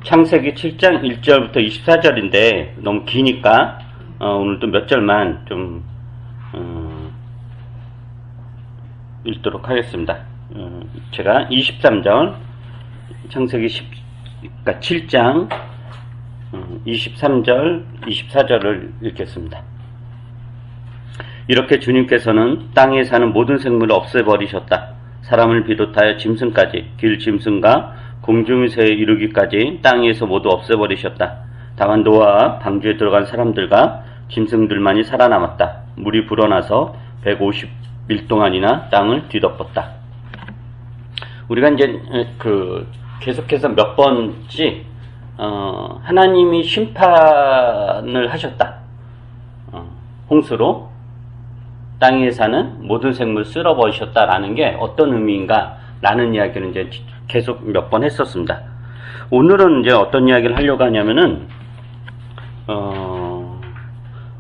창세기 7장 1절부터 24절인데 너무 기니까 오늘도 몇 절만 좀 읽도록 하겠습니다. 제가 23절 창세기 7장 23절 24절을 읽겠습니다. 이렇게 주님께서는 땅에 사는 모든 생물을 없애버리셨다. 사람을 비롯하여 짐승까지, 길 짐승과 공중의 새에 이르기까지 땅에서 모두 없애버리셨다. 다만 노아와 방주에 들어간 사람들과 짐승들만이 살아남았다. 물이 불어나서 150일 동안이나 땅을 뒤덮었다. 우리가 이제 계속해서 몇 번씩 하나님이 심판을 하셨다. 홍수로 땅에 사는 모든 생물 쓸어버리셨다라는 게 어떤 의미인가 라는 이야기를 이제 계속 몇 번 했었습니다. 오늘은 이제 어떤 이야기를 하려고 하냐면은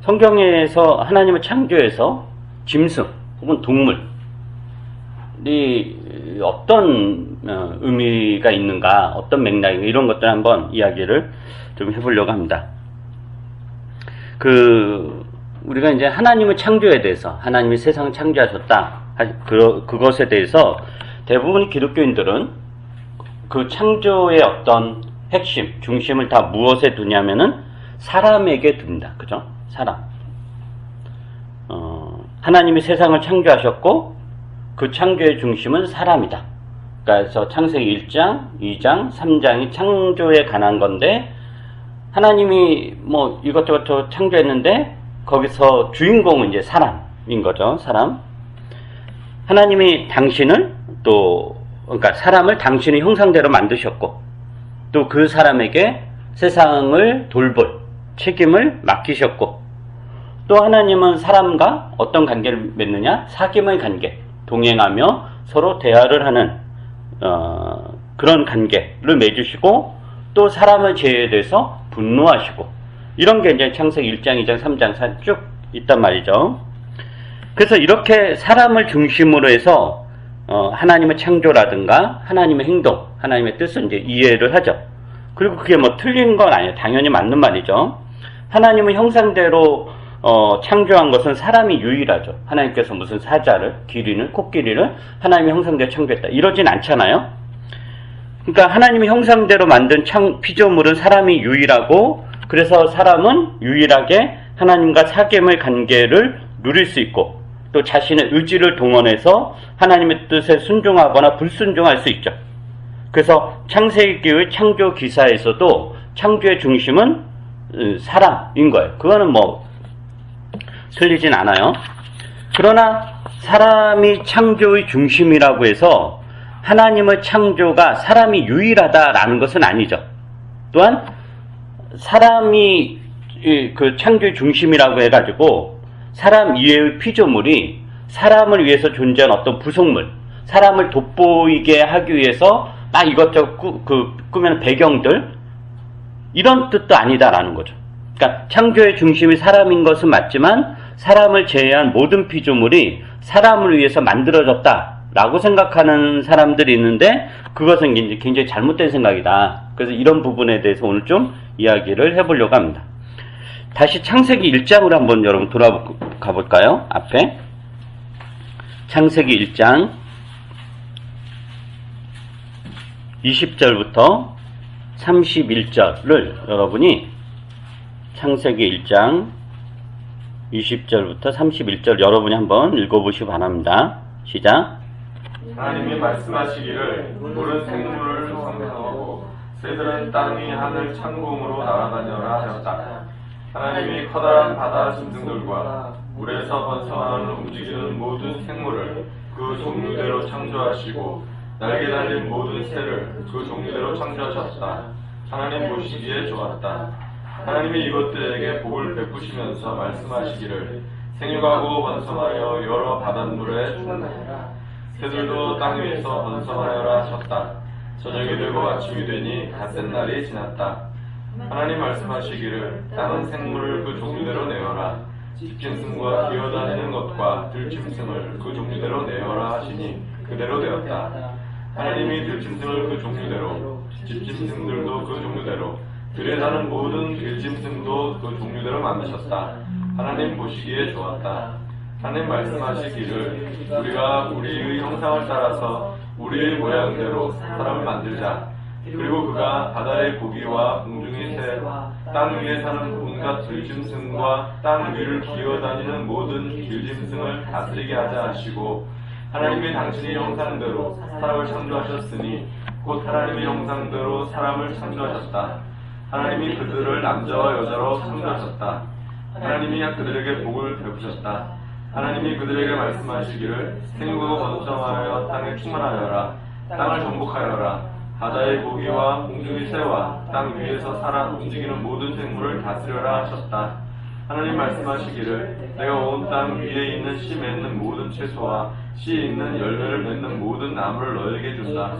성경에서 하나님의 창조에서 짐승 혹은 동물이 어떤 의미가 있는가, 어떤 맥락인가, 이런 것들 한번 이야기를 좀 해보려고 합니다. 우리가 이제 하나님의 창조에 대해서, 하나님이 세상을 창조하셨다, 그것에 대해서 대부분 기독교인들은 그 창조의 어떤 핵심, 중심을 다 무엇에 두냐면은 사람에게 둡니다. 그죠? 사람. 하나님이 세상을 창조하셨고 그 창조의 중심은 사람이다. 그래서 창세기 1장, 2장, 3장이 창조에 관한 건데 하나님이 뭐 이것저것 창조했는데 거기서 주인공은 이제 사람인 거죠. 사람. 하나님이 당신을 그러니까 사람을 당신의 형상대로 만드셨고 또 그 사람에게 세상을 돌볼 책임을 맡기셨고 또 하나님은 사람과 어떤 관계를 맺느냐? 사귐의 관계, 동행하며 서로 대화를 하는 그런 관계를 맺으시고 또 사람의 죄에 대해서 분노하시고 이런 게 이제 창세기 1장, 2장, 3장, 4장 쭉 있단 말이죠. 그래서 이렇게 사람을 중심으로 해서 하나님의 창조라든가 하나님의 행동, 하나님의 뜻을 이제 이해를 하죠. 그리고 그게 뭐 틀린 건 아니에요. 당연히 맞는 말이죠. 하나님의 형상대로 창조한 것은 사람이 유일하죠. 하나님께서 무슨 사자를, 기린을, 코끼리를 하나님의 형상대로 창조했다. 이러진 않잖아요. 그러니까 하나님의 형상대로 만든 피조물은 사람이 유일하고 그래서 사람은 유일하게 하나님과 사귐의 관계를 누릴 수 있고 또 자신의 의지를 동원해서 하나님의 뜻에 순종하거나 불순종할 수 있죠. 그래서 창세기의 창조 기사에서도 창조의 중심은 사람인 거예요. 그거는 뭐 틀리진 않아요. 그러나 사람이 창조의 중심이라고 해서 하나님의 창조가 사람이 유일하다라는 것은 아니죠. 또한 사람이 그 창조의 중심이라고 해가지고 사람 이외의 피조물이 사람을 위해서 존재한 어떤 부속물, 사람을 돋보이게 하기 위해서 막 이것저것 꾸며낸 배경들 이런 뜻도 아니다라는 거죠. 그러니까 창조의 중심이 사람인 것은 맞지만 사람을 제외한 모든 피조물이 사람을 위해서 만들어졌다라고 생각하는 사람들이 있는데 그것은 굉장히 잘못된 생각이다. 그래서 이런 부분에 대해서 오늘 좀 이야기를 해보려고 합니다. 다시 창세기 1장으로 한번 여러분 돌아가 볼까요? 앞에 창세기 1장 20절부터 31절을 여러분이 창세기 1장 20절부터 31절 여러분이 한번 읽어보시기 바랍니다. 시작. 하나님이 말씀하시기를 물은 생물을 성성하고 새들은 땅 위 하늘 창공으로 날아다녀라 하셨다. 하나님이 커다란 바다 짐승들과 물에서 번성하는 움직이는 모든 생물을 그 종류대로 창조하시고 날개 달린 모든 새를 그 종류대로 창조하셨다. 하나님 보시기에 좋았다. 하나님이 이것들에게 복을 베푸시면서 말씀하시기를 생육하고 번성하여 여러 바닷물에 충만하여라. 새들도 땅 위에서 번성하여라 하셨다. 저녁이 되고 아침이 되니 닷새 날이 지났다. 하나님 말씀하시기를 다른 생물을 그 종류대로 내어라. 집짐승과 기어다니는 것과 들짐승을 그 종류대로 내어라 하시니 그대로 되었다. 하나님이 들짐승을 그 종류대로 집짐승들도 그 종류대로 들에 사는 모든 들짐승도 그 종류대로 만드셨다. 하나님 보시기에 좋았다. 하나님 말씀하시기를 우리가 우리의 형상을 따라서 우리의 모양대로 사람을 만들자. 그리고 그가 바다의 고기와 공중의 새, 땅 위에 사는 온갖 들짐승과 땅 위를 기어다니는 모든 들짐승을 다스리게 하자 하시고 하나님이 당신의 형상대로 사람을 창조하셨으니 곧 하나님의 형상대로 사람을 창조하셨다. 하나님이 그들을 남자와 여자로 창조하셨다. 하나님이 그들에게 복을 베푸셨다. 하나님이 그들에게 말씀하시기를 생육하고 번성하여 땅에 충만하여라. 땅을 정복하여라. 바다의 고기와 공중의 새와 땅 위에서 살아 움직이는 모든 생물을 다스려라 하셨다. 하나님 말씀하시기를 내가 온 땅 위에 있는 씨 맺는 모든 채소와 씨 있는 열매를 맺는 모든 나무를 너에게 준다.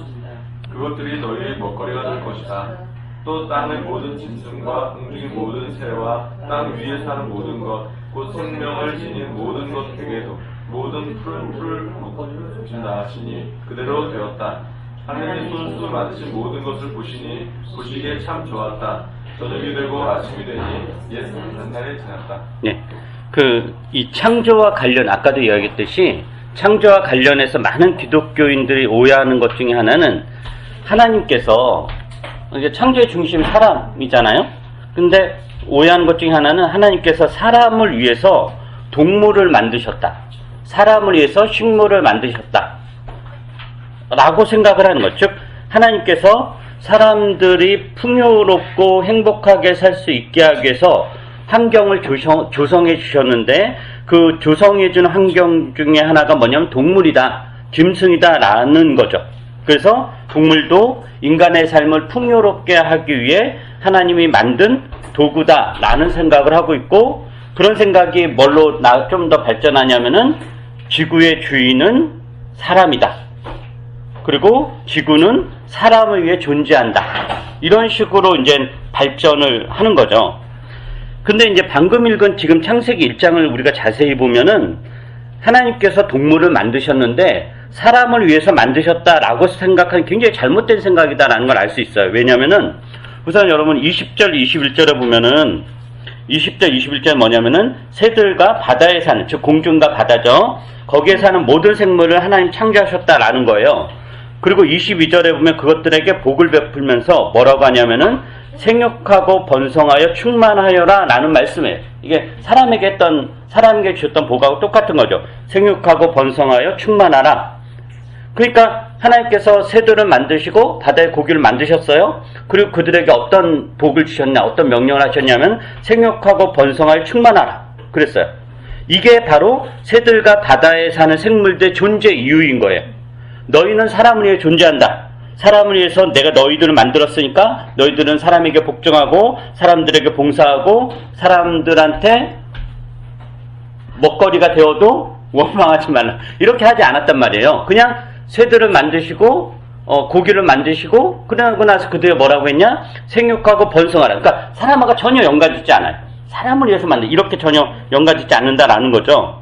그것들이 너희의 먹거리가 될 것이다. 또 땅의 모든 짐승과 공중의 모든 새와 땅 위에 사는 모든 것, 곧 생명을 지닌 모든 것에게도 모든 풀을 준다 하시니 그대로 되었다. 하나님이 손수 만드신 모든 것을 보시니 보시기에 참 좋았다. 저녁이 되고 아침이 되니 옛 한날이 지났다. 네, 이 창조와 관련 아까도 이야기했듯이 창조와 관련해서 많은 기독교인들이 오해하는 것 중에 하나는 하나님께서 이제 창조의 중심 사람이잖아요. 근데 오해하는 것 중에 하나는 하나님께서 사람을 위해서 동물을 만드셨다. 사람을 위해서 식물을 만드셨다. 라고 생각을 하는 것. 즉 하나님께서 사람들이 풍요롭고 행복하게 살 수 있게 하기 위해서 환경을 조성해 주셨는데 그 조성해 준 환경 중에 하나가 뭐냐면 동물이다, 짐승이다 라는 거죠. 그래서 동물도 인간의 삶을 풍요롭게 하기 위해 하나님이 만든 도구다 라는 생각을 하고 있고, 그런 생각이 뭘로 좀 더 발전하냐면은 지구의 주인은 사람이다. 그리고 지구는 사람을 위해 존재한다. 이런 식으로 이제 발전을 하는 거죠. 근데 이제 방금 읽은 지금 창세기 1장을 우리가 자세히 보면은 하나님께서 동물을 만드셨는데 사람을 위해서 만드셨다라고 생각하는 굉장히 잘못된 생각이다라는 걸 알 수 있어요. 왜냐면은 우선 여러분 20절, 21절에 보면은 20절, 21절 뭐냐면은 새들과 바다에 사는, 즉 공중과 바다죠. 거기에 사는 모든 생물을 하나님 창조하셨다라는 거예요. 그리고 22절에 보면 그것들에게 복을 베풀면서 뭐라고 하냐면은 생육하고 번성하여 충만하여라 라는 말씀이에요. 이게 사람에게 주셨던 복하고 똑같은 거죠. 생육하고 번성하여 충만하라. 그러니까 하나님께서 새들을 만드시고 바다의 고기를 만드셨어요. 그리고 그들에게 어떤 복을 주셨냐, 어떤 명령을 하셨냐면 생육하고 번성하여 충만하라 그랬어요. 이게 바로 새들과 바다에 사는 생물들의 존재 이유인 거예요. 너희는 사람을 위해 존재한다. 사람을 위해서 내가 너희들을 만들었으니까 너희들은 사람에게 복종하고 사람들에게 봉사하고 사람들한테 먹거리가 되어도 원망하지 말라. 이렇게 하지 않았단 말이에요. 그냥 새들을 만드시고 고기를 만드시고 그러고 나서 그들이 뭐라고 했냐? 생육하고 번성하라. 그러니까 사람하고 전혀 연관짓지 않아요. 사람을 위해서 이렇게 전혀 연관짓지 않는다라는 거죠.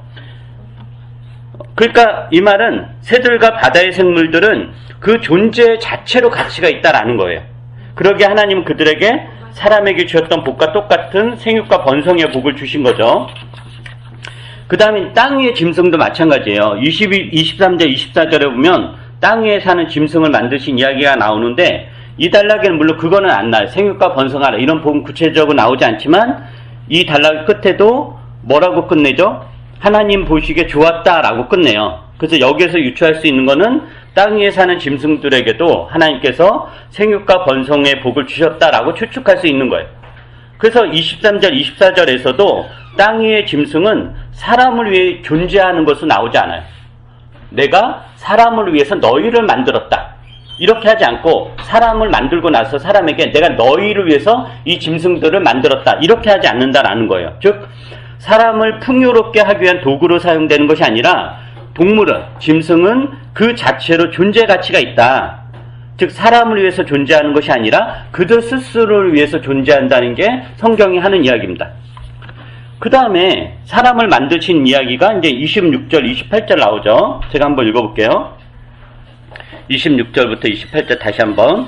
그러니까 이 말은 새들과 바다의 생물들은 그 존재 자체로 가치가 있다라는 거예요. 그러게 하나님은 그들에게 사람에게 주셨던 복과 똑같은 생육과 번성의 복을 주신 거죠. 그 다음에 땅 위의 짐승도 마찬가지예요. 23절, 24절에 보면 땅 위에 사는 짐승을 만드신 이야기가 나오는데 이 단락에는 물론 그거는 안 나와요. 생육과 번성하라 이런 복은 구체적으로 나오지 않지만 이 단락 끝에도 뭐라고 끝내죠? 하나님 보시기에 좋았다라고 끝내요. 그래서 여기에서 유추할 수 있는 거는 땅 위에 사는 짐승들에게도 하나님께서 생육과 번성의 복을 주셨다라고 추측할 수 있는 거예요. 그래서 23절, 24절에서도 땅 위의 짐승은 사람을 위해 존재하는 것은 나오지 않아요. 내가 사람을 위해서 너희를 만들었다. 이렇게 하지 않고 사람을 만들고 나서 사람에게 내가 너희를 위해서 이 짐승들을 만들었다. 이렇게 하지 않는다라는 거예요. 즉 사람을 풍요롭게 하기 위한 도구로 사용되는 것이 아니라 동물은, 짐승은 그 자체로 존재 가치가 있다. 즉 사람을 위해서 존재하는 것이 아니라 그들 스스로를 위해서 존재한다는 게 성경이 하는 이야기입니다. 그 다음에 사람을 만드신 이야기가 이제 26절, 28절 나오죠. 제가 한번 읽어볼게요. 26절부터 28절 다시 한번.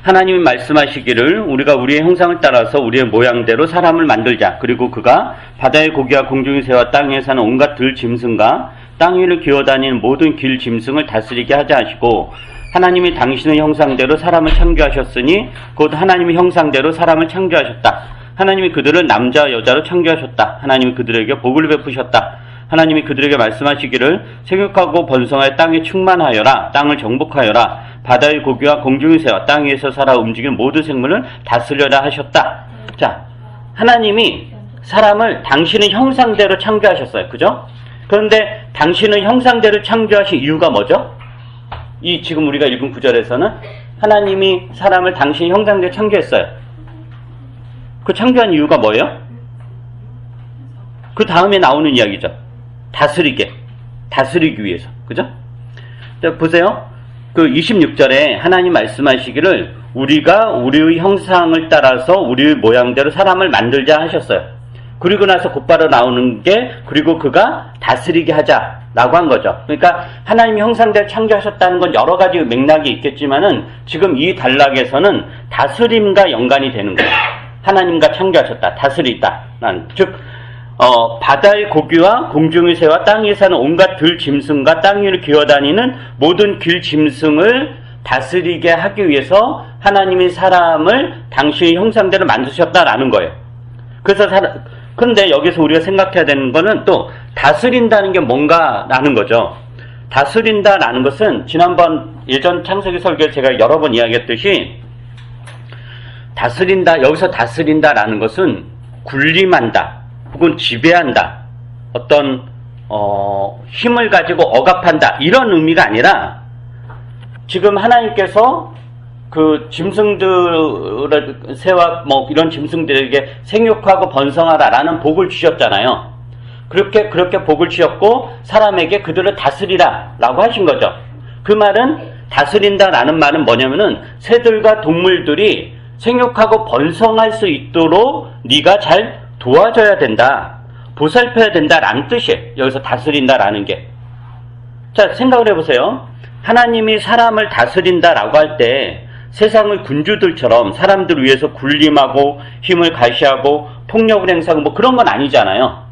하나님이 말씀하시기를 우리가 우리의 형상을 따라서 우리의 모양대로 사람을 만들자. 그리고 그가 바다의 고기와 공중의 새와 땅에 사는 온갖 들 짐승과 땅 위를 기어다니는 모든 길 짐승을 다스리게 하자 하시고, 하나님이 당신의 형상대로 사람을 창조하셨으니 곧 하나님의 형상대로 사람을 창조하셨다. 하나님이 그들을 남자와 여자로 창조하셨다. 하나님이 그들에게 복을 베푸셨다. 하나님이 그들에게 말씀하시기를 생육하고 번성하여 땅에 충만하여라. 땅을 정복하여라. 바다의 고기와 공중의 새와 땅 위에서 살아 움직이는 모든 생물을 다스려라 하셨다. 자, 하나님이 사람을 당신의 형상대로 창조하셨어요. 그죠? 그런데 당신의 형상대로 창조하신 이유가 뭐죠? 이 지금 우리가 읽은 구절에서는 하나님이 사람을 당신의 형상대로 창조했어요. 그 창조한 이유가 뭐예요? 그 다음에 나오는 이야기죠. 다스리기 위해서. 그죠? 자, 보세요. 그 26절에 하나님 말씀하시기를 우리가 우리의 형상을 따라서 우리의 모양대로 사람을 만들자 하셨어요. 그리고 나서 곧바로 나오는 게 그리고 그가 다스리게 하자라고 한 거죠. 그러니까 하나님이 형상대로 창조하셨다는 건 여러 가지 맥락이 있겠지만은 지금 이 단락에서는 다스림과 연관이 되는 거예요. 하나님과 창조하셨다. 다스리다. 즉 바다의 고기와 공중의 새와 땅에 사는 온갖 들 짐승과 땅 위를 기어다니는 모든 길 짐승을 다스리게 하기 위해서 하나님이 사람을 당신의 형상대로 만드셨다라는 거예요. 그래서 그런데 여기서 우리가 생각해야 되는 거는 또 다스린다는 게 뭔가라는 거죠. 다스린다라는 것은 지난번 예전 창세기 설교에 제가 여러 번 이야기했듯이 여기서 다스린다라는 것은 군림한다 혹은 지배한다, 어떤 힘을 가지고 억압한다 이런 의미가 아니라 지금 하나님께서 그 짐승들, 새와 뭐 이런 짐승들에게 생육하고 번성하라라는 복을 주셨잖아요. 그렇게 복을 주셨고 사람에게 그들을 다스리라 라고 하신 거죠. 그 말은 다스린다라는 말은 뭐냐면은 새들과 동물들이 생육하고 번성할 수 있도록 네가 잘 도와줘야 된다, 보살펴야 된다라는 뜻이에요. 여기서 다스린다라는 게. 자, 생각을 해보세요. 하나님이 사람을 다스린다라고 할 때 세상의 군주들처럼 사람들을 위해서 군림하고 힘을 가시하고 폭력을 행사하고 뭐 그런 건 아니잖아요.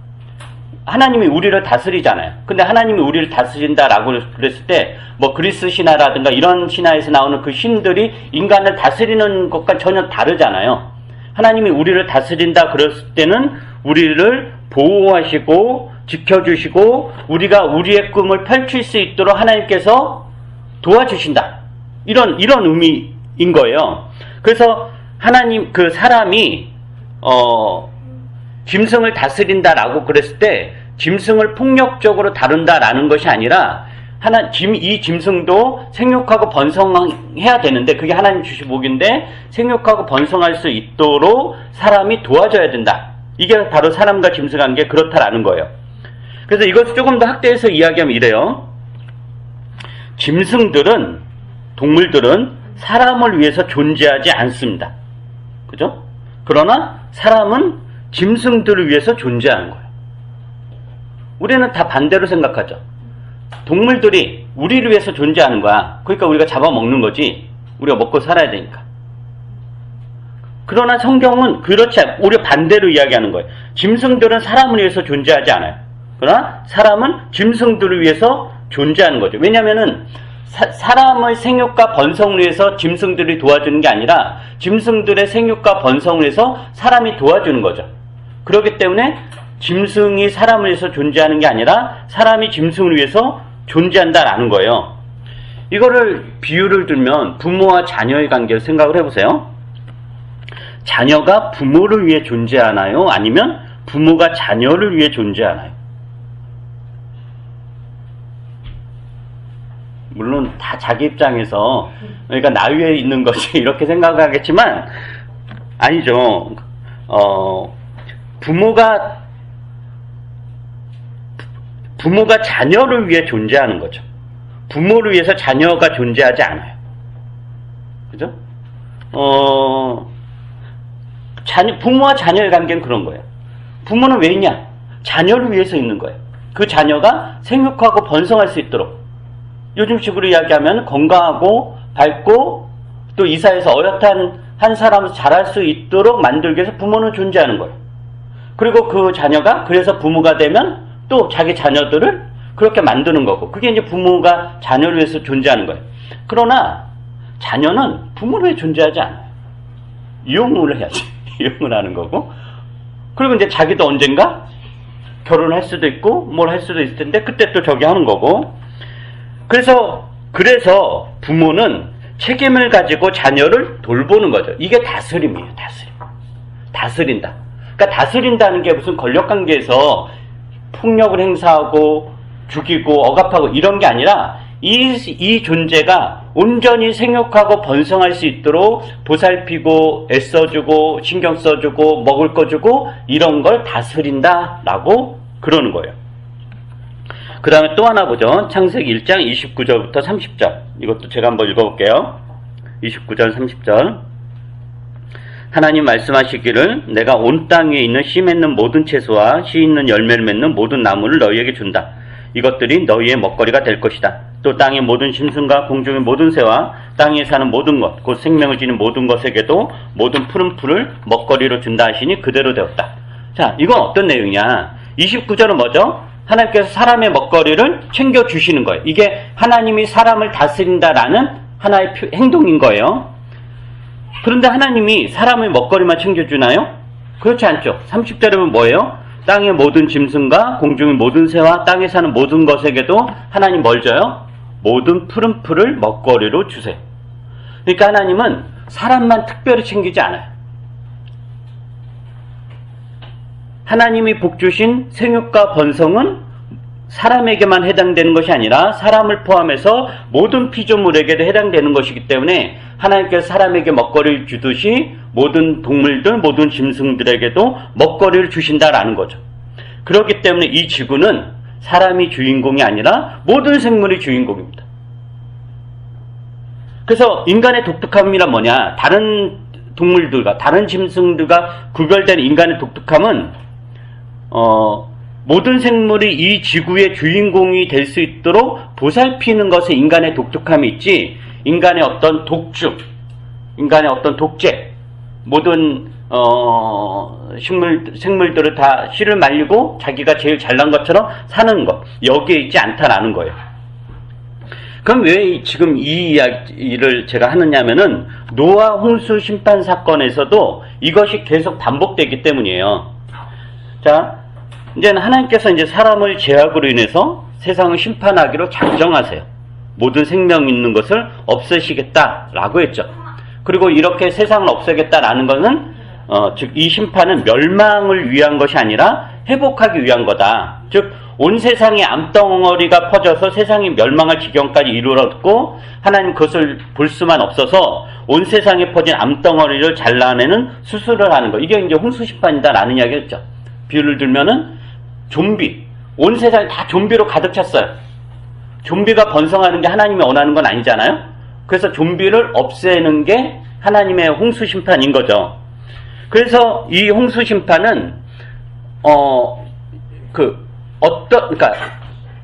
하나님이 우리를 다스리잖아요. 근데 하나님이 우리를 다스린다라고 그랬을 때 뭐 그리스 신화라든가 이런 신화에서 나오는 그 신들이 인간을 다스리는 것과 전혀 다르잖아요. 하나님이 우리를 다스린다 그랬을 때는 우리를 보호하시고 지켜주시고 우리가 우리의 꿈을 펼칠 수 있도록 하나님께서 도와주신다. 이런 의미인 거예요. 그래서 하나님, 그 사람이 짐승을 다스린다라고 그랬을 때 짐승을 폭력적으로 다룬다라는 것이 아니라 이 짐승도 생육하고 번성해야 되는데 그게 하나님 주신 복인데 생육하고 번성할 수 있도록 사람이 도와줘야 된다. 이게 바로 사람과 짐승 관계 그렇다라는 거예요. 그래서 이것을 조금 더 확대해서 이야기하면 이래요. 짐승들은, 동물들은 사람을 위해서 존재하지 않습니다. 그죠? 그러나 사람은 짐승들을 위해서 존재하는 거예요. 우리는 다 반대로 생각하죠. 동물들이 우리를 위해서 존재하는 거야. 그러니까 우리가 잡아먹는 거지. 우리가 먹고 살아야 되니까. 그러나 성경은 그렇지 않아요. 오히려 반대로 이야기하는 거예요. 짐승들은 사람을 위해서 존재하지 않아요. 그러나 사람은 짐승들을 위해서 존재하는 거죠. 왜냐하면은 사람의 생육과 번성을 위해서 짐승들이 도와주는 게 아니라 짐승들의 생육과 번성을 위해서 사람이 도와주는 거죠. 그렇기 때문에 짐승이 사람을 위해서 존재하는 게 아니라 사람이 짐승을 위해서 존재한다라는 거예요. 이거를 비유를 들면 부모와 자녀의 관계를 생각을 해보세요. 자녀가 부모를 위해 존재하나요? 아니면 부모가 자녀를 위해 존재하나요? 물론 다 자기 입장에서 그러니까 나 위에 있는 것이 이렇게 생각하겠지만 아니죠. 부모가 자녀를 위해 존재하는 거죠. 부모를 위해서 자녀가 존재하지 않아요. 그죠? 부모와 자녀의 관계는 그런 거예요. 부모는 왜 있냐? 자녀를 위해서 있는 거예요. 그 자녀가 생육하고 번성할 수 있도록. 요즘식으로 이야기하면 건강하고 밝고 또 이사해서 어엿한 한 사람을 잘할 수 있도록 만들기 위해서 부모는 존재하는 거예요. 그리고 그 자녀가 그래서 부모가 되면 또 자기 자녀들을 그렇게 만드는 거고, 그게 이제 부모가 자녀를 위해서 존재하는 거예요. 그러나 자녀는 부모를 위해 존재하지 않아요. 이용을 해야지. 이용을 하는 거고, 그리고 이제 자기도 언젠가 결혼을 할 수도 있고 뭘 할 수도 있을 텐데 그때 또 저기 하는 거고. 그래서 부모는 책임을 가지고 자녀를 돌보는 거죠. 이게 다스림이에요. 다스린다. 그러니까 다스린다는 게 무슨 권력관계에서 폭력을 행사하고 죽이고 억압하고 이런 게 아니라 이 존재가 온전히 생육하고 번성할 수 있도록 보살피고 애써주고 신경 써주고 먹을 거 주고 이런 걸 다스린다라고 그러는 거예요. 그 다음에 또 하나 보죠. 창세기 1장 29절부터 30절. 이것도 제가 한번 읽어볼게요. 29절 30절. 하나님 말씀하시기를 내가 온 땅 위에 있는 씨 맺는 모든 채소와 씨 있는 열매를 맺는 모든 나무를 너희에게 준다. 이것들이 너희의 먹거리가 될 것이다. 또 땅의 모든 짐승과 공중의 모든 새와 땅에 사는 모든 것, 곧 생명을 지닌 모든 것에게도 모든 푸른 풀을 먹거리로 준다 하시니 그대로 되었다. 자, 이건 어떤 내용이냐? 29절은 뭐죠? 하나님께서 사람의 먹거리를 챙겨주시는 거예요. 이게 하나님이 사람을 다스린다라는 하나의 행동인 거예요. 그런데 하나님이 사람의 먹거리만 챙겨주나요? 그렇지 않죠. 30절에 보면 뭐예요? 땅의 모든 짐승과 공중의 모든 새와 땅에 사는 모든 것에게도 하나님 뭘 줘요? 모든 푸른 풀을 먹거리로 주세요. 그러니까 하나님은 사람만 특별히 챙기지 않아요. 하나님이 복 주신 생육과 번성은 사람에게만 해당되는 것이 아니라 사람을 포함해서 모든 피조물에게도 해당되는 것이기 때문에 하나님께서 사람에게 먹거리를 주듯이 모든 동물들, 모든 짐승들에게도 먹거리를 주신다라는 거죠. 그렇기 때문에 이 지구는 사람이 주인공이 아니라 모든 생물이 주인공입니다. 그래서 인간의 독특함이란 뭐냐? 다른 동물들과 다른 짐승들과 구별된 인간의 독특함은 모든 생물이 이 지구의 주인공이 될 수 있도록 보살피는 것에 인간의 독특함이 있지, 인간의 어떤 독주, 인간의 어떤 독재, 모든 생물들을 다 씨를 말리고 자기가 제일 잘난 것처럼 사는 것, 여기에 있지 않다라는 거예요. 그럼 왜 지금 이 이야기를 제가 하느냐면은 노아 홍수 심판 사건에서도 이것이 계속 반복되기 때문이에요. 자, 이제는 하나님께서 이제 사람을 죄악으로 인해서 세상을 심판하기로 작정하세요. 모든 생명 있는 것을 없애시겠다라고 했죠. 그리고 이렇게 세상을 없애겠다라는 것은 즉 이 심판은 멸망을 위한 것이 아니라 회복하기 위한 거다. 즉 온 세상에 암덩어리가 퍼져서 세상이 멸망할 지경까지 이르렀고 하나님 그것을 볼 수만 없어서 온 세상에 퍼진 암덩어리를 잘라내는 수술을 하는 거. 이게 이제 홍수 심판이다라는 이야기였죠. 비유를 들면은 좀비, 온 세상이 다 좀비로 가득 찼어요. 좀비가 번성하는 게 하나님이 원하는 건 아니잖아요. 그래서 좀비를 없애는 게 하나님의 홍수 심판인 거죠. 그래서 이 홍수 심판은 그러니까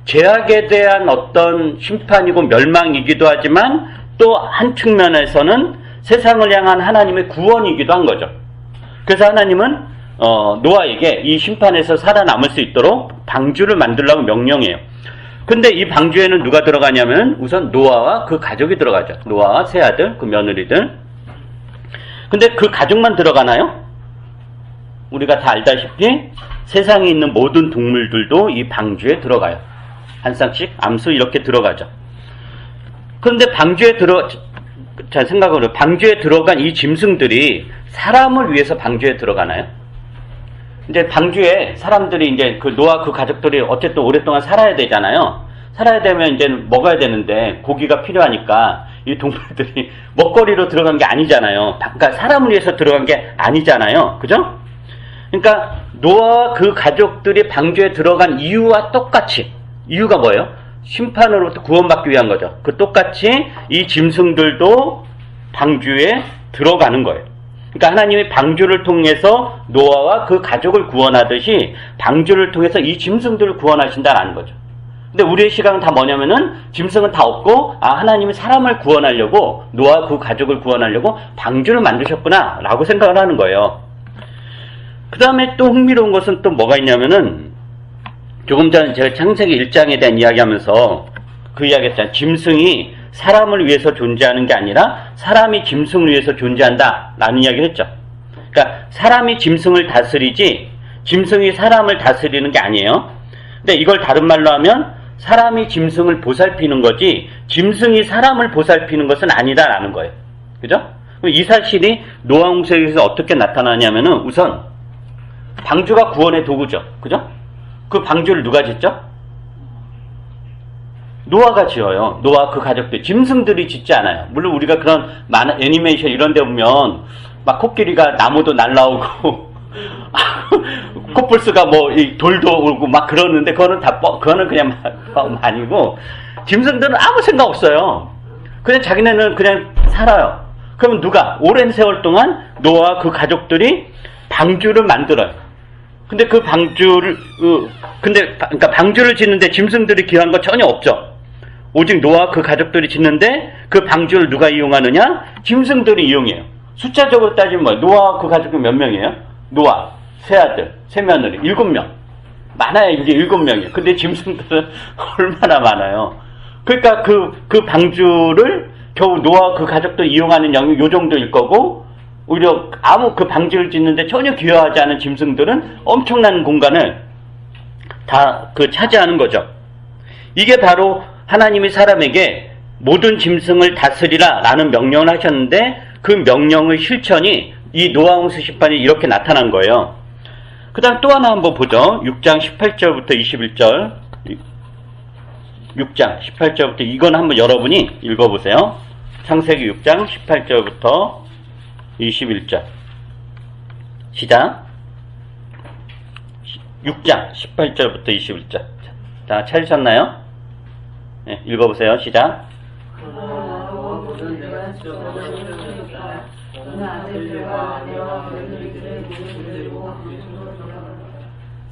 죄악에 대한 어떤 심판이고 멸망이기도 하지만 또 한 측면에서는 세상을 향한 하나님의 구원이기도 한 거죠. 그래서 하나님은 노아에게 이 심판에서 살아남을 수 있도록 방주를 만들라고 명령해요. 근데 이 방주에는 누가 들어가냐면 우선 노아와 그 가족이 들어가죠. 노아와 세 아들, 그 며느리들. 근데 그 가족만 들어가나요? 우리가 다 알다시피 세상에 있는 모든 동물들도 이 방주에 들어가요. 한 쌍씩 암수 이렇게 들어가죠. 그런데 잘 생각해보세요. 방주에 들어간 이 짐승들이 사람을 위해서 방주에 들어가나요? 이제 방주에 사람들이 이제 그 노아 그 가족들이 어쨌든 오랫동안 살아야 되잖아요. 살아야 되면 이제 먹어야 되는데 고기가 필요하니까 이 동물들이 먹거리로 들어간 게 아니잖아요. 그러니까 사람을 위해서 들어간 게 아니잖아요. 그죠? 그러니까 노아와 그 가족들이 방주에 들어간 이유와 똑같이, 이유가 뭐예요? 심판으로부터 구원받기 위한 거죠. 그 똑같이 이 짐승들도 방주에 들어가는 거예요. 그러니까 하나님이 방주를 통해서 노아와 그 가족을 구원하듯이 방주를 통해서 이 짐승들을 구원하신다라는 거죠. 근데 우리의 시각은 다 뭐냐면은 짐승은 다 없고 하나님이 사람을 구원하려고 노아 그 가족을 구원하려고 방주를 만드셨구나 라고 생각을 하는 거예요. 그 다음에 또 흥미로운 것은 또 뭐가 있냐면은 조금 전에 제가 창세기 1장에 대한 이야기하면서 그 이야기했잖아요. 짐승이 사람을 위해서 존재하는 게 아니라 사람이 짐승을 위해서 존재한다 라는 이야기를 했죠. 그러니까 사람이 짐승을 다스리지 짐승이 사람을 다스리는 게 아니에요. 근데 이걸 다른 말로 하면 사람이 짐승을 보살피는 거지 짐승이 사람을 보살피는 것은 아니다라는 거예요. 그죠? 이 사실이 노아 홍수에서 어떻게 나타나냐면은 우선 방주가 구원의 도구죠. 그죠? 그 방주를 누가 짓죠? 노아가 지어요. 노아 그 가족들. 짐승들이 짓지 않아요. 물론 우리가 그런 애니메이션 이런 데 보면 막 코끼리가 나무도 날라오고 코뿔소가 뭐 이 돌도 오고 막 그러는데 그거는 그냥 아니고 짐승들은 아무 생각 없어요. 그냥 자기네는 그냥 살아요. 그러면 누가 오랜 세월 동안 노아와 그 가족들이 방주를 만들어요. 근데 그 방주를 그러니까 방주를 짓는데 짐승들이 기여한 거 전혀 없죠. 오직 노아 그 가족들이 짓는데 그 방주를 누가 이용하느냐? 짐승들이 이용해요. 숫자적으로 따지면 뭐 노아 그 가족은 몇 명이에요? 노아 세 아들, 세 며느리, 7명. 많아요. 이게 7명이에요. 근데 짐승들은 얼마나 많아요. 그러니까 그 방주를 겨우 노아 그 가족들 이용하는 양이 요 정도일 거고, 오히려 그 방주를 짓는데 전혀 기여하지 않은 짐승들은 엄청난 공간을 다 차지하는 거죠. 이게 바로 하나님이 사람에게 모든 짐승을 다스리라 라는 명령을 하셨는데 그 명령의 실천이 이 노아 홍수 심판이 이렇게 나타난 거예요. 그 다음 또 하나 한번 보죠. 6장 18절부터 21절. 6장 18절부터 이건 한번 여러분이 읽어보세요. 창세기 6장 18절부터 21절. 시작. 6장 18절부터 21절. 다 찾으셨나요? 네, 읽어보세요. 시작.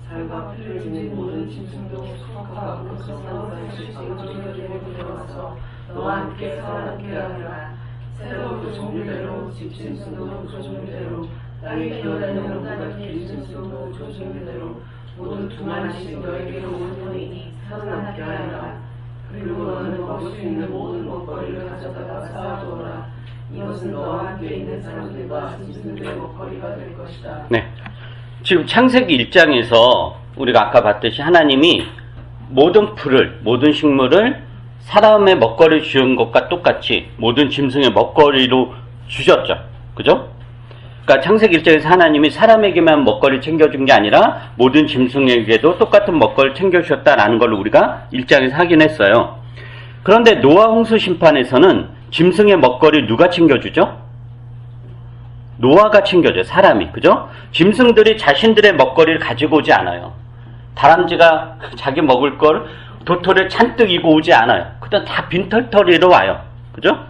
살과 피를 지닌 모든 짐승도 수확하고 그 성산의 실질을 들어서 너와 함께 살아남게 하리라. 새로 그 종류대로 집짐승도 그 종류대로 땅에 기어다니는 온갖 길짐승도 그 종류대로 모든 두마리씩 너에게로 올 터이니 살아남게 하리라. 그리고 너는 먹을 수 있는 모든 먹거리를 가져다가 쌓아두어라. 이것은 너와 함께 있는 사람들과 짐승들의 먹거리가 될 것이다. 네. 지금 창세기 1장에서 우리가 아까 봤듯이 하나님이 모든 풀을, 모든 식물을 사람의 먹거리 주는 것과 똑같이 모든 짐승의 먹거리로 주셨죠. 그죠? 그러니까 창세기 1장에서 하나님이 사람에게만 먹거리 챙겨준 게 아니라 모든 짐승에게도 똑같은 먹거리를 챙겨주셨다라는 걸 우리가 1장에서 확인했어요. 그런데 노아 홍수 심판에서는 짐승의 먹거리 누가 챙겨주죠? 노아가 챙겨줘요. 사람이. 그죠? 짐승들이 자신들의 먹거리를 가지고 오지 않아요. 다람쥐가 자기 먹을 걸 도토리를 잔뜩 이고 오지 않아요. 그때 다 빈털터리로 와요. 그죠?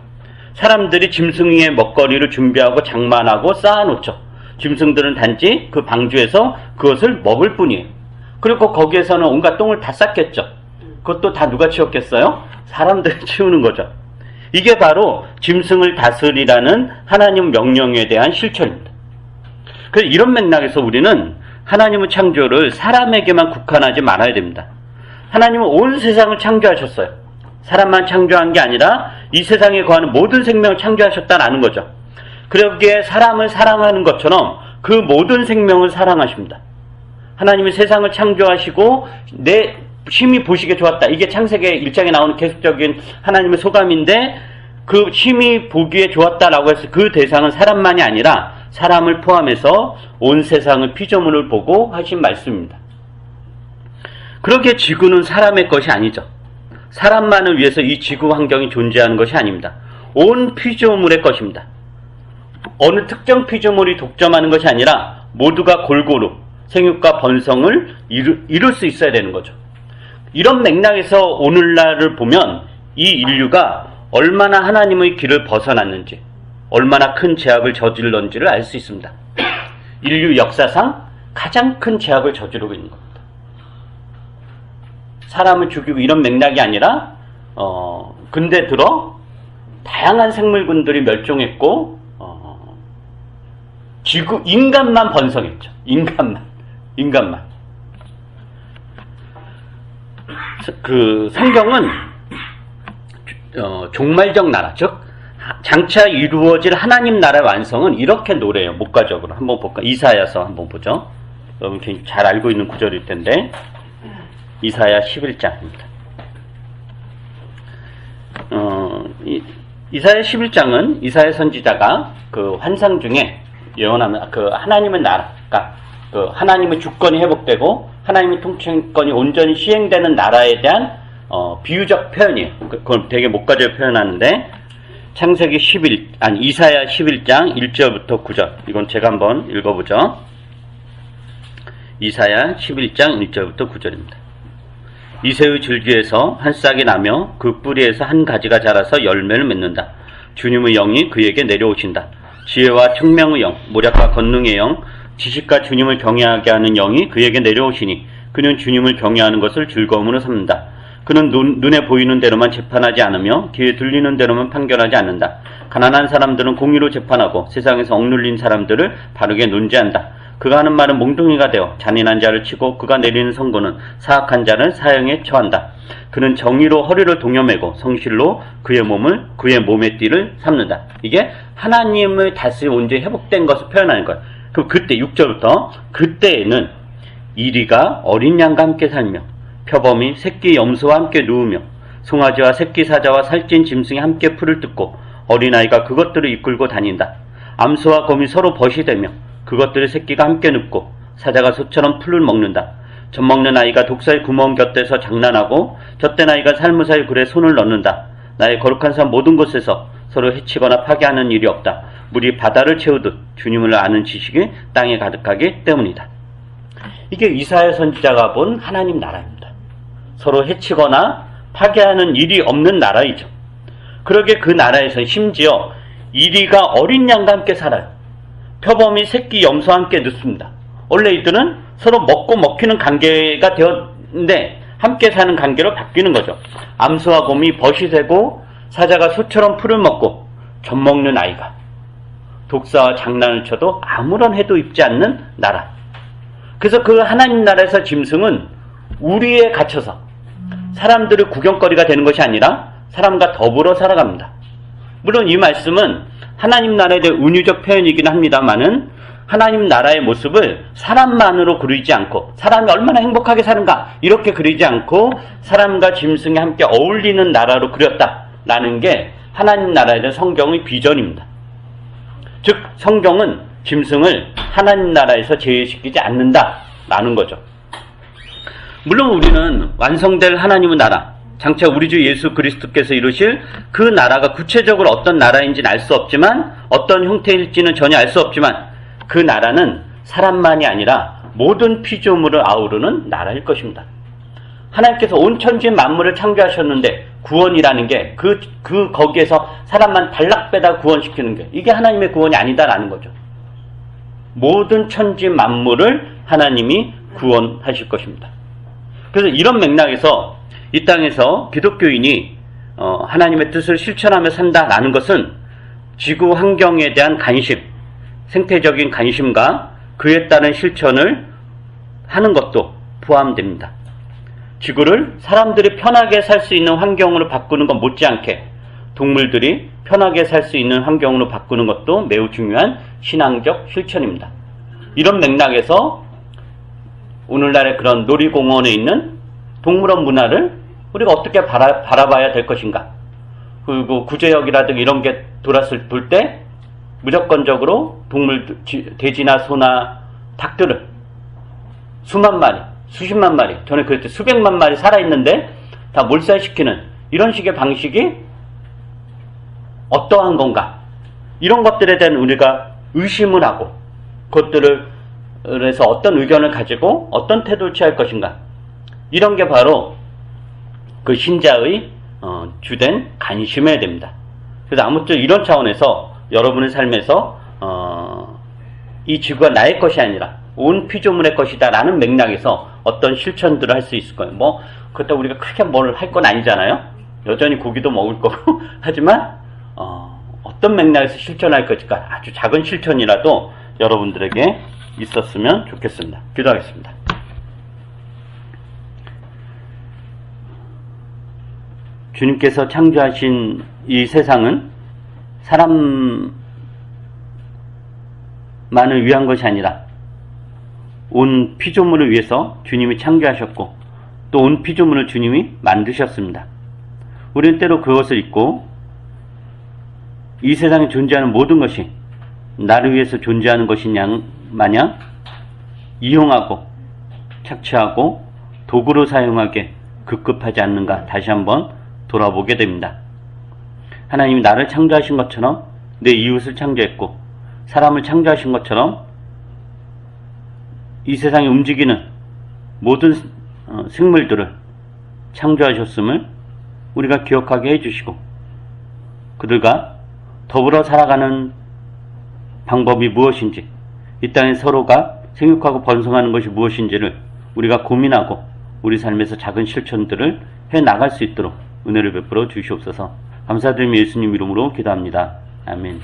사람들이 짐승의 먹거리를 준비하고 장만하고 쌓아놓죠. 짐승들은 단지 그 방주에서 그것을 먹을 뿐이에요. 그리고 거기에서는 온갖 똥을 다 쌌겠죠. 그것도 다 누가 치웠겠어요? 사람들이 치우는 거죠. 이게 바로 짐승을 다스리라는 하나님 명령에 대한 실천입니다. 그래서 이런 맥락에서 우리는 하나님의 창조를 사람에게만 국한하지 말아야 됩니다. 하나님은 온 세상을 창조하셨어요. 사람만 창조한 게 아니라 이 세상에 거하는 모든 생명을 창조하셨다는 거죠. 그러기에 사람을 사랑하는 것처럼 그 모든 생명을 사랑하십니다. 하나님이 세상을 창조하시고 내 심히 보시기에 좋았다. 이게 창세기 1장에 나오는 계속적인 하나님의 소감인데 그 심히 보기에 좋았다라고 해서 그 대상은 사람만이 아니라 사람을 포함해서 온 세상의 피조물을 보고 하신 말씀입니다. 그렇게 지구는 사람의 것이 아니죠. 사람만을 위해서 이 지구 환경이 존재하는 것이 아닙니다. 온 피조물의 것입니다. 어느 특정 피조물이 독점하는 것이 아니라 모두가 골고루 생육과 번성을 이룰 수 있어야 되는 거죠. 이런 맥락에서 오늘날을 보면 이 인류가 얼마나 하나님의 길을 벗어났는지, 얼마나 큰 죄악을 저질렀는지를 알 수 있습니다. 인류 역사상 가장 큰 죄악을 저지르고 있는 겁니다. 사람을 죽이고 이런 맥락이 아니라 근대 들어 다양한 생물군들이 멸종했고 인간만 번성했죠. 인간만. 그 성경은 종말적 나라, 즉 장차 이루어질 하나님 나라의 완성은 이렇게 노래해요. 목가적으로 한번 볼까? 이사야서 한번 보죠. 여러분 잘 알고 있는 구절일 텐데 이사야 11장입니다. 이사야 11장은 이사야 선지자가 그 환상 중에 예언하면 그 하나님의 나라, 그러니까 그 하나님의 주권이 회복되고 하나님의 통치권이 온전히 시행되는 나라에 대한 비유적 표현이에요. 그걸 되게 목가적으로 표현하는데 이사야 11장 1절부터 9절. 이건 제가 한번 읽어보죠. 이사야 11장 1절부터 9절입니다. 이새의 줄기에서 한 싹이 나며 그 뿌리에서 한 가지가 자라서 열매를 맺는다. 주님의 영이 그에게 내려오신다. 지혜와 청명의 영, 모략과 권능의 영, 지식과 주님을 경외하게 하는 영이 그에게 내려오시니 그는 주님을 경외하는 것을 즐거움으로 삼는다. 그는 눈에 보이는 대로만 재판하지 않으며 귀에 들리는 대로만 판결하지 않는다. 가난한 사람들은 공의로 재판하고 세상에서 억눌린 사람들을 바르게 논지한다. 그가 하는 말은 몽둥이가 되어 잔인한 자를 치고 그가 내리는 선고는 사악한 자를 사형에 처한다. 그는 정의로 허리를 동여매고 성실로 그의 몸의 띠를 삼는다. 이게 하나님의 다스림 온전히 회복된 것을 표현하는 거예요. 그럼 그때 6절부터 그때에는 이리가 어린 양과 함께 살며 표범이 새끼 염소와 함께 누우며 송아지와 새끼 사자와 살찐 짐승이 함께 풀을 뜯고 어린아이가 그것들을 이끌고 다닌다. 암소와 곰이 서로 벗이 되며 그것들의 새끼가 함께 눕고 사자가 소처럼 풀을 먹는다. 젖먹는 아이가 독사의 구멍 곁에서 장난하고 젖된 아이가 살무사의 굴에 손을 넣는다. 나의 거룩한 산 모든 곳에서 서로 해치거나 파괴하는 일이 없다. 물이 바다를 채우듯 주님을 아는 지식이 땅에 가득하기 때문이다. 이게 이사야 선지자가 본 하나님 나라입니다. 서로 해치거나 파괴하는 일이 없는 나라이죠. 그러게 그 나라에서 심지어 이리가 어린 양과 함께 살아요. 표범이 새끼 염소와 함께 눕습니다. 원래 이들은 서로 먹고 먹히는 관계가 되었는데 함께 사는 관계로 바뀌는 거죠. 암소와 곰이 벗이 되고 사자가 소처럼 풀을 먹고 젖먹는 아이가 독사와 장난을 쳐도 아무런 해도 입지 않는 나라. 그래서 그 하나님 나라에서 짐승은 우리에 갇혀서 사람들의 구경거리가 되는 것이 아니라 사람과 더불어 살아갑니다. 물론 이 말씀은 하나님 나라에 대한 은유적 표현이긴 합니다만은 하나님 나라의 모습을 사람만으로 그리지 않고 사람이 얼마나 행복하게 사는가 이렇게 그리지 않고 사람과 짐승이 함께 어울리는 나라로 그렸다라는 게 하나님 나라에 대한 성경의 비전입니다. 즉 성경은 짐승을 하나님 나라에서 제외시키지 않는다라는 거죠. 물론 우리는 완성될 하나님의 나라, 장차 우리 주 예수 그리스도께서 이루실 그 나라가 구체적으로 어떤 나라인지는 알 수 없지만 어떤 형태일지는 전혀 알 수 없지만 그 나라는 사람만이 아니라 모든 피조물을 아우르는 나라일 것입니다. 하나님께서 온 천지 만물을 창조하셨는데 구원이라는 게 거기에서 사람만 단락 빼다 구원시키는 게 이게 하나님의 구원이 아니다라는 거죠. 모든 천지 만물을 하나님이 구원하실 것입니다. 그래서 이런 맥락에서 이 땅에서 기독교인이 하나님의 뜻을 실천하며 산다라는 것은 지구 환경에 대한 관심, 생태적인 관심과 그에 따른 실천을 하는 것도 포함됩니다. 지구를 사람들이 편하게 살 수 있는 환경으로 바꾸는 것 못지않게 동물들이 편하게 살 수 있는 환경으로 바꾸는 것도 매우 중요한 신앙적 실천입니다. 이런 맥락에서 오늘날의 그런 놀이공원에 있는 동물원 문화를 우리가 어떻게 바라봐야 될 것인가. 그리고 구제역이라든가 이런 게 돌 때 무조건적으로 돼지나 소나 닭들을 수만 마리, 수십만 마리, 전에 그랬을 때 수백만 마리 살아있는데 다 몰살시키는 이런 식의 방식이 어떠한 건가. 이런 것들에 대한 우리가 의심을 하고 그것들에서 어떤 의견을 가지고 어떤 태도를 취할 것인가. 이런 게 바로 그 신자의 주된 관심해야 됩니다. 그래서 아무튼 이런 차원에서 여러분의 삶에서 이 지구가 나의 것이 아니라 온 피조물의 것이다 라는 맥락에서 어떤 실천들을 할 수 있을 거예요. 뭐 그렇다고 우리가 크게 뭘 할 건 아니잖아요. 여전히 고기도 먹을 거고 하지만 어떤 맥락에서 실천할 것일까, 아주 작은 실천이라도 여러분들에게 있었으면 좋겠습니다. 기도하겠습니다. 주님께서 창조하신 이 세상은 사람만을 위한 것이 아니라 온 피조물을 위해서 주님이 창조하셨고 또 온 피조물을 주님이 만드셨습니다. 우리는 때로 그것을 잊고 이 세상에 존재하는 모든 것이 나를 위해서 존재하는 것이냐 마냥 이용하고 착취하고 도구로 사용하게 급급하지 않는가 다시 한번 돌아보게 됩니다. 하나님이 나를 창조하신 것처럼 내 이웃을 창조했고 사람을 창조하신 것처럼 이 세상에 움직이는 모든 생물들을 창조하셨음을 우리가 기억하게 해주시고 그들과 더불어 살아가는 방법이 무엇인지, 이 땅에 서로가 생육하고 번성하는 것이 무엇인지를 우리가 고민하고 우리 삶에서 작은 실천들을 해나갈 수 있도록 은혜를 베풀어 주시옵소서. 감사드리며 예수님 이름으로 기도합니다. 아멘.